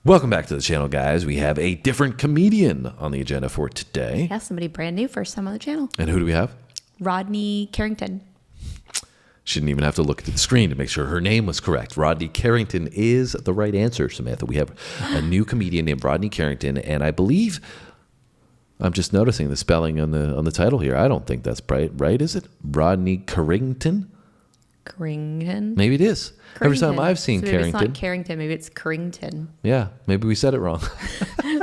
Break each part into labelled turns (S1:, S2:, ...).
S1: Welcome back to the channel, guys. We have a different comedian on the agenda for today.
S2: Yeah, somebody brand new, first time on the channel.
S1: And who do we have?
S2: Rodney Carrington.
S1: She didn't even have to look at the screen to make sure her name was correct. Rodney Carrington is the right answer, Samantha. We have a new comedian named Rodney Carrington, and I believe I'm just noticing the spelling on the title here. I don't think that's right, is it? Rodney Carrington?
S2: Carrington?
S1: Maybe it is. Every time I've seen
S2: maybe
S1: Carrington.
S2: It's not Carrington, maybe it's Carrington.
S1: Yeah, maybe we said it wrong.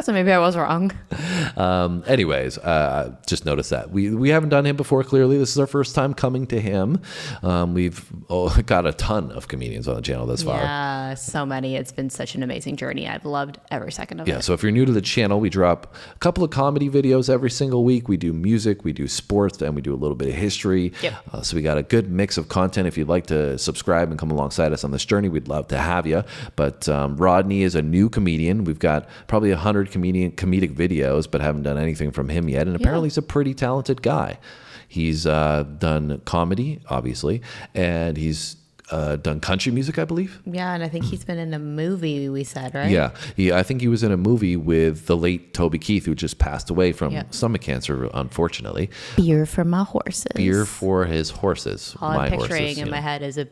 S2: So maybe I was wrong.
S1: Anyways, just noticed that. We haven't done him before, clearly. This is our first time coming to him. We've got a ton of comedians on the channel thus far.
S2: Yeah, so many. It's been such an amazing journey. I've loved every second of it.
S1: Yeah, so if you're new to the channel, we drop a couple of comedy videos every single week. We do music, we do sports, and we do a little bit of history.
S2: Yep.
S1: So we got a good mix of content. If you'd like to subscribe and come alongside us on this journey, we'd love to have you. But Rodney is a new comedian. We've got probably 100 comedic videos, but haven't done anything from him yet. And apparently he's a pretty talented guy. He's done comedy, obviously, and he's done country music, I believe.
S2: Yeah, and I think he's been in a movie, we said, right?
S1: Yeah, I think he was in a movie with the late Toby Keith, who just passed away from stomach cancer, unfortunately.
S2: Beer for my horses.
S1: Beer for his horses.
S2: All I'm picturing in my head is a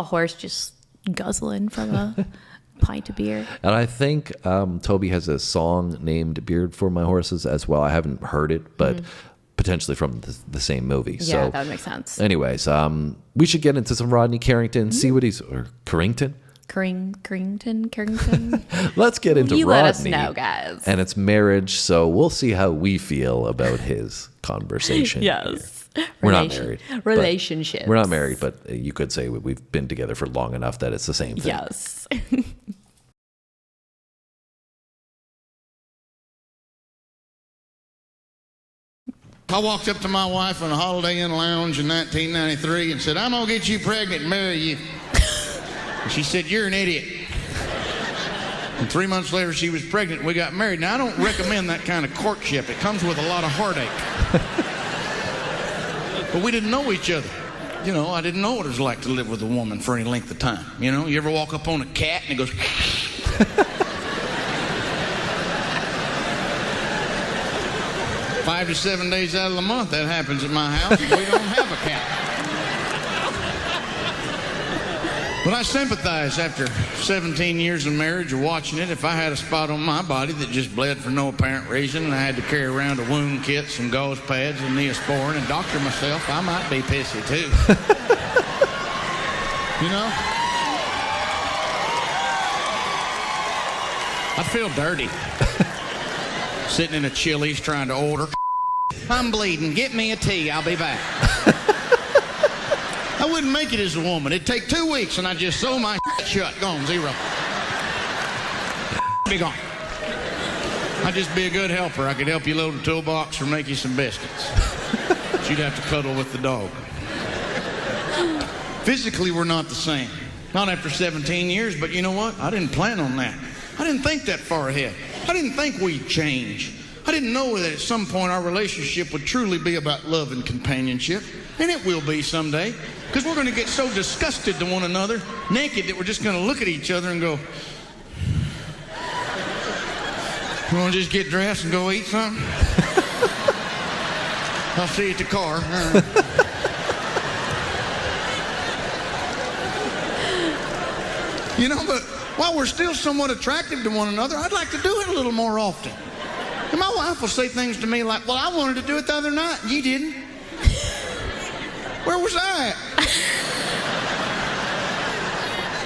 S2: horse just guzzling from a pint of beer.
S1: And I think Toby has a song named Beard for My Horses as well. I haven't heard it, but potentially from the same movie.
S2: Yeah,
S1: so,
S2: that would make sense.
S1: Anyways, we should get into some Rodney Carrington, see what he's... Or Carrington?
S2: Carrington.
S1: Let's get into Rodney.
S2: You let us know, guys.
S1: And it's marriage, so we'll see how we feel about his conversation.
S2: Yes.
S1: We're not married.
S2: Relationships.
S1: We're not married, but you could say we've been together for long enough that it's the same thing.
S2: Yes.
S3: I walked up to my wife in a Holiday Inn lounge in 1993 and said, "I'm going to get you pregnant and marry you." And she said, "You're an idiot." And 3 months later, she was pregnant and we got married. Now, I don't recommend that kind of courtship. It comes with a lot of heartache. But we didn't know each other. You know, I didn't know what it was like to live with a woman for any length of time. You know, you ever walk up on a cat and it goes... 5 to 7 days out of the month, that happens at my house. We don't have a cat. But I sympathize after 17 years of marriage of watching it. If I had a spot on my body that just bled for no apparent reason and I had to carry around a wound kit, some gauze pads, and Neosporin and doctor myself, I might be pissy too. You know? I feel dirty. Sitting in a Chili's trying to order. "I'm bleeding. Get me a tea. I'll be back." I wouldn't make it as a woman. It'd take 2 weeks and I'd just sew my shut. Gone. Zero. Be gone. I'd just be a good helper. I could help you load a toolbox or make you some biscuits. But you'd have to cuddle with the dog. Physically, we're not the same. Not after 17 years, but you know what? I didn't plan on that. I didn't think that far ahead. I didn't think we'd change. I didn't know that at some point our relationship would truly be about love and companionship. And it will be someday. Because we're going to get so disgusted to one another, naked, that we're just going to look at each other and go, "You want to just get dressed and go eat something?" "I'll see you at the car." You know, but while we're still somewhat attractive to one another, I'd like to do it a little more often. And my wife will say things to me like, "Well, I wanted to do it the other night, and you didn't." Where was I at?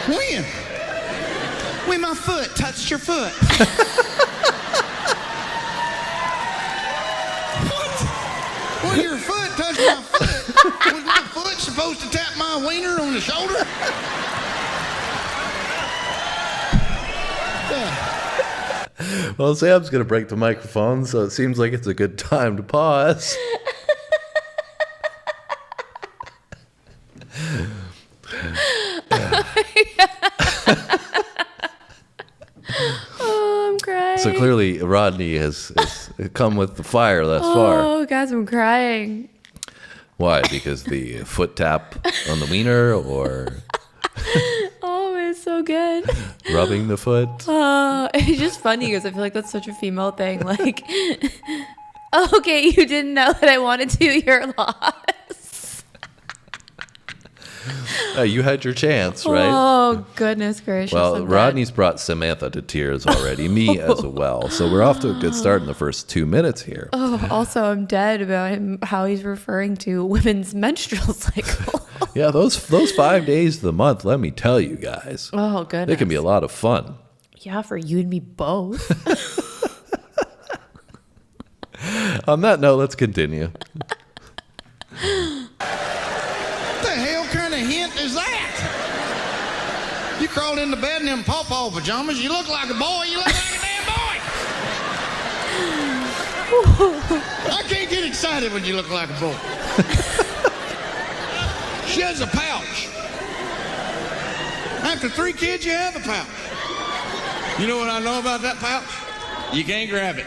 S3: When? When my foot touched your foot. What? When your foot touched my foot? Was my foot supposed to tap my wiener on the shoulder?
S1: Well, Sam's going to break the microphone, so it seems like it's a good time to pause.
S2: Oh, I'm crying.
S1: So clearly, Rodney has come with the fire thus far.
S2: Oh, guys, I'm crying.
S1: Why? Because the foot tap on the wiener, or...
S2: Oh, it's so good.
S1: Rubbing the foot.
S2: It's just funny because I feel like that's such a female thing. Like, okay, you didn't know that I wanted to. Your loss.
S1: You had your chance, right?
S2: Oh, goodness gracious.
S1: Well, Rodney's brought Samantha to tears already, me as well. So we're off to a good start in the first 2 minutes here.
S2: Oh, also, I'm dead about him, how he's referring to women's menstrual cycle.
S1: Yeah, those 5 days of the month, let me tell you guys.
S2: Oh, goodness.
S1: They can be a lot of fun.
S2: Yeah, for you and me both.
S1: On that note, let's continue.
S3: What the hell kind of hint is that? You crawled into bed in them pawpaw pajamas. You look like a boy. You look like a damn boy. I can't get excited when you look like a boy. She has a pouch. After 3 kids, you have a pouch. You know what I know about that pouch? You can't grab it.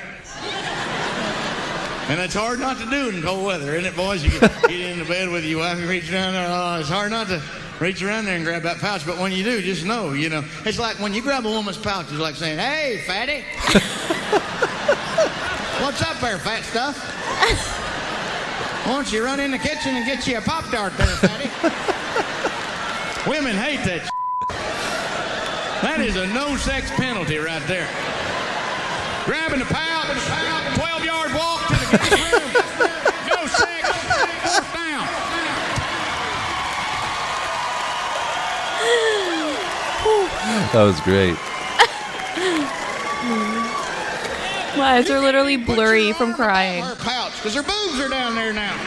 S3: And it's hard not to do in cold weather, isn't it, boys? You get into bed with your wife, you reach around there. Oh, it's hard not to reach around there and grab that pouch. But when you do, just know, it's like when you grab a woman's pouch, it's like saying, "Hey, fatty." What's up there, fat stuff? Why don't you run in the kitchen and get you a Pop-Tart there, fatty? Women hate that. That is a no-sex penalty right there. Grabbing the pouch, 12-yard walk to the guest room. No sex, 4th down.
S1: That was great.
S2: My eyes are literally blurry from crying.
S3: Her pouch, because her boobs are down there now.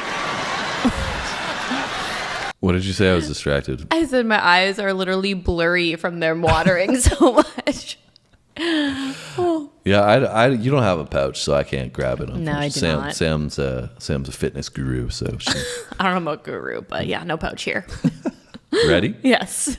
S1: What did you say? I was distracted.
S2: I said my eyes are literally blurry from them watering so much. Oh.
S1: Yeah, you don't have a pouch, so I can't grab it.
S2: No, I do not.
S1: Sam's a fitness guru, so she...
S2: I don't know about guru, but yeah, no pouch here.
S1: Ready?
S2: Yes.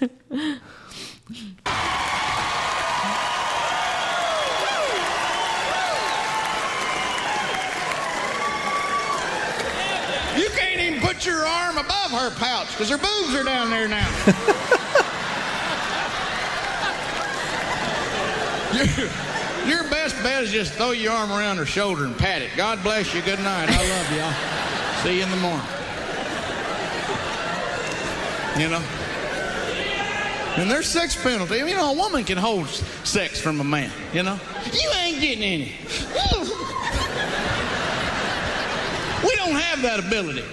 S3: You can't even put your arm above her pouch because her boobs are down there now. Your best bet is just throw your arm around her shoulder and pat it. God bless you. Good night. I love you. I'll see you in the morning. And there's sex penalty. A woman can hold sex from a man, You ain't getting any. We don't have that ability.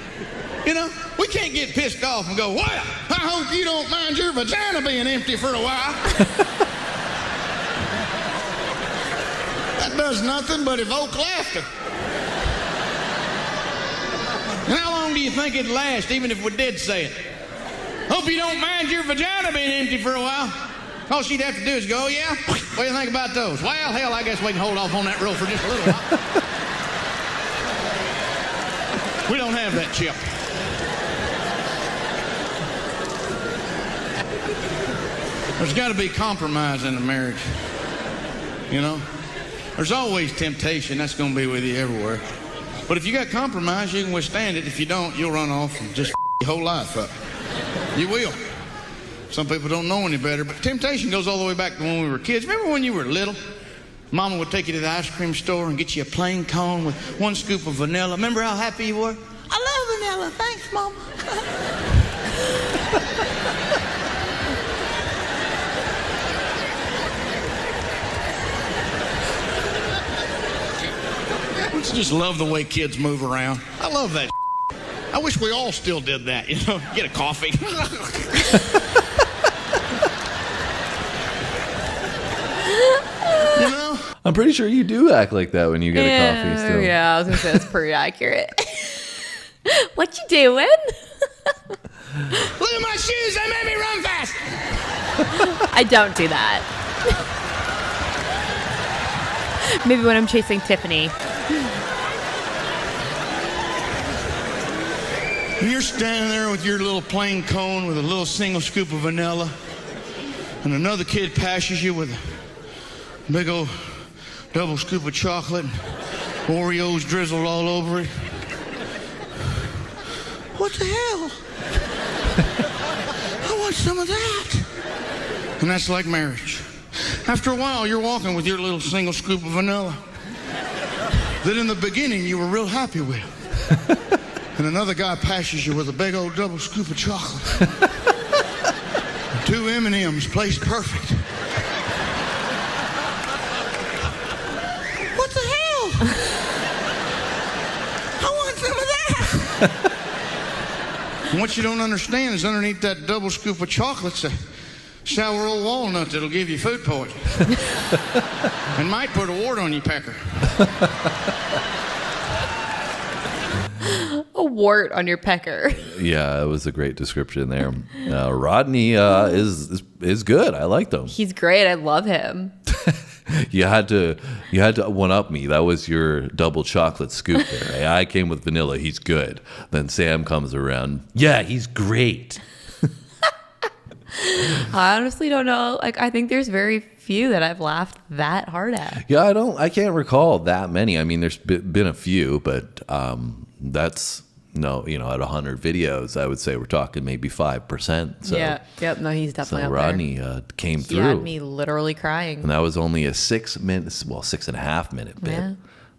S3: We can't get pissed off and go, "Well, I hope you don't mind your vagina being empty for a while." That does nothing but evoke laughter. And how long do you think it'd last, even if we did say it? "Hope you don't mind your vagina being empty for a while." All she'd have to do is go, "Yeah? What do you think about those?" "Well, hell, I guess we can hold off on that rule for just a little while." We don't have that chip. There's got to be compromise in a marriage. There's always temptation. That's going to be with you everywhere. But if you got compromise, you can withstand it. If you don't, you'll run off and just your whole life up. You will. Some people don't know any better, but temptation goes all the way back to when we were kids. Remember when you were little? Mama would take you to the ice cream store and get you a plain cone with 1 scoop of vanilla. Remember how happy you were? "I love vanilla. Thanks, Mama." I just love the way kids move around. I love that. I wish we all still did that, Get a coffee.
S1: I'm pretty sure you do act like that when you get a coffee still.
S2: Yeah, I was going to say that's pretty accurate. What you doing?
S3: Look at my shoes. They made me run fast.
S2: I don't do that. Maybe when I'm chasing Tiffany.
S3: You're standing there with your little plain cone with a little single scoop of vanilla, and another kid passes you with a big old double scoop of chocolate and Oreos drizzled all over it. What the hell? I want some of that. And that's like marriage. After a while, you're walking with your little single scoop of vanilla that in the beginning you were real happy with. And another guy passes you with a big old double scoop of chocolate. 2 M&Ms placed perfect. What the hell? I want some of that. And what you don't understand is underneath that double scoop of chocolate's a sour old walnut that'll give you food poisoning. And might put a wart on you, Pecker.
S2: A wart on your pecker.
S1: Yeah, it was a great description there. Rodney is good. I like them.
S2: He's great. I love him.
S1: You had to one up me. That was your double chocolate scoop there. I came with vanilla. He's good. Then Sam comes around. Yeah, he's great.
S2: I honestly don't know. Like, I think there's very few that I've laughed that hard at.
S1: Yeah, I can't recall that many. I mean, there's been a few, but that's no, out of 100 videos, I would say we're talking maybe 5%. So,
S2: yeah. Yep. No, he's definitely
S1: so
S2: up
S1: Rodney came
S2: there.
S1: through.
S2: He had me literally crying.
S1: And that was only a 6.5 minute bit.
S2: Yeah.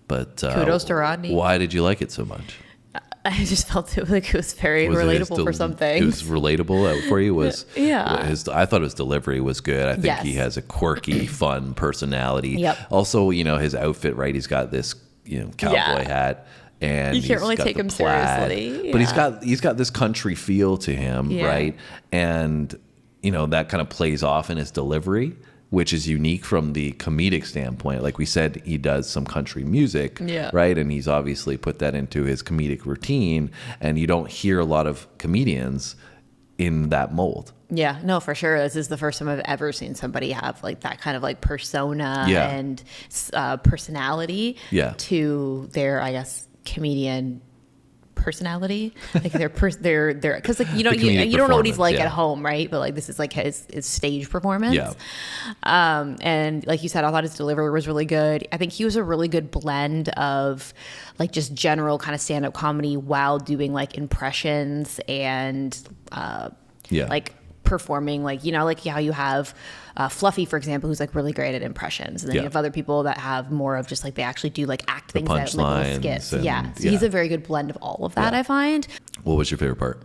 S1: But
S2: kudos to Rodney.
S1: Why did you like it so much?
S2: I just felt it was very relatable for some things.
S1: It was relatable for you. Was
S2: yeah.
S1: I thought his delivery was good. I think
S2: Yes.
S1: he has a quirky, fun personality.
S2: Yep.
S1: Also, his outfit, right? He's got this, cowboy hat, and
S2: You can't really
S1: he's got
S2: take
S1: the
S2: him
S1: plaid,
S2: seriously.
S1: But
S2: Yeah.
S1: he's got this country feel to him,
S2: Yeah.
S1: right? And that kind of plays off in his delivery, which is unique from the comedic standpoint. Like we said, he does some country music,
S2: Yeah.
S1: right? And he's obviously put that into his comedic routine, and you don't hear a lot of comedians in that mold.
S2: Yeah, no, for sure. This is the first time I've ever seen somebody have like that kind of like persona
S1: Yeah.
S2: and personality
S1: Yeah.
S2: to their, I guess, comedian personality. Like they're because like you
S1: The comedic
S2: don't know what he's
S1: performance,
S2: like
S1: yeah.
S2: at home, right? But like this is like his stage performance.
S1: Yeah.
S2: And like you said, I thought his delivery was really good. I think he was a really good blend of like just general kind of stand-up comedy while doing like impressions and
S1: Yeah.
S2: like performing, like like how you have Fluffy, for example, who's like really great at impressions, and then
S1: Yeah.
S2: you have other people that have more of just like they actually do like act things out, like
S1: punchlines
S2: little skits.
S1: and-
S2: Yeah, so he's a very good blend of all of that.
S1: Yeah.
S2: I find.
S1: What was your favorite part?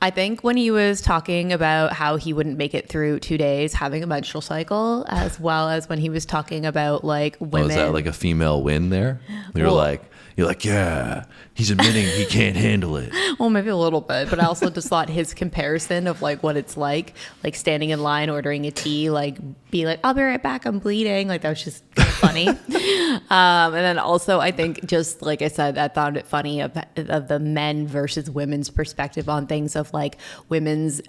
S2: I think when he was talking about how he wouldn't make it through 2 days having a menstrual cycle, as well as when he was talking about like women.
S1: Was that like a female win there? You're
S2: Well-
S1: like, yeah, he's admitting he can't handle it.
S2: Well, maybe a little bit, but I also just thought his comparison of like what it's like standing in line, ordering a tea, like be like, I'll be right back, I'm bleeding. Like that was just kind of funny. And then also I think just like I said, I found it funny of the men versus women's perspective on things of like women's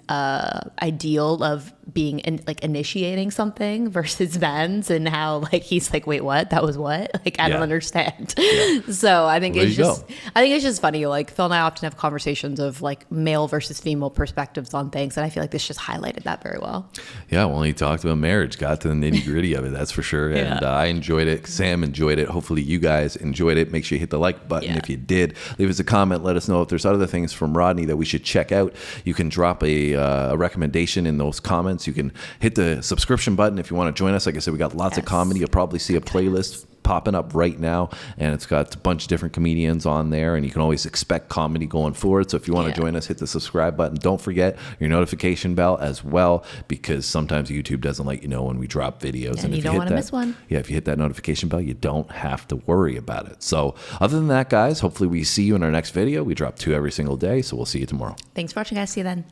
S2: ideal of being like initiating something versus men's, and how like he's like, wait, what? That was what? Like I don't
S1: Yeah.
S2: understand.
S1: Yeah.
S2: So I think
S1: Well,
S2: it's
S1: there you
S2: just I think it's just funny. Like Phil and I often have conversations of like male versus female perspectives on things, and I feel like this just highlighted that very well.
S1: Yeah, well, he talked about marriage, got to the nitty gritty of it, that's for sure.
S2: Yeah.
S1: And I enjoyed it. Sam enjoyed it. Hopefully you guys enjoyed it. Make sure you hit the like button
S2: Yeah.
S1: if you did. Leave us a comment. Let us know if there's other things from Rodney that we should check out. You can drop a recommendation in those comments. You can hit the subscription button if you want to join us. Like I said, we got lots of
S2: Yes.
S1: comedy. You'll probably see a playlist popping up right now, and it's got a bunch of different comedians on there, and you can always expect comedy going forward. So if you want to join us, hit the subscribe button. Don't forget your notification bell as well, because sometimes YouTube doesn't let you know when we drop videos,
S2: And you
S1: if
S2: don't
S1: hit
S2: wanna
S1: that-
S2: miss one.
S1: Yeah, if you hit that notification bell, you don't have to worry about it. So other than that, guys, hopefully we see you in our next video. We drop 2 every single day, so we'll see you tomorrow.
S2: Thanks for watching, guys. See you then.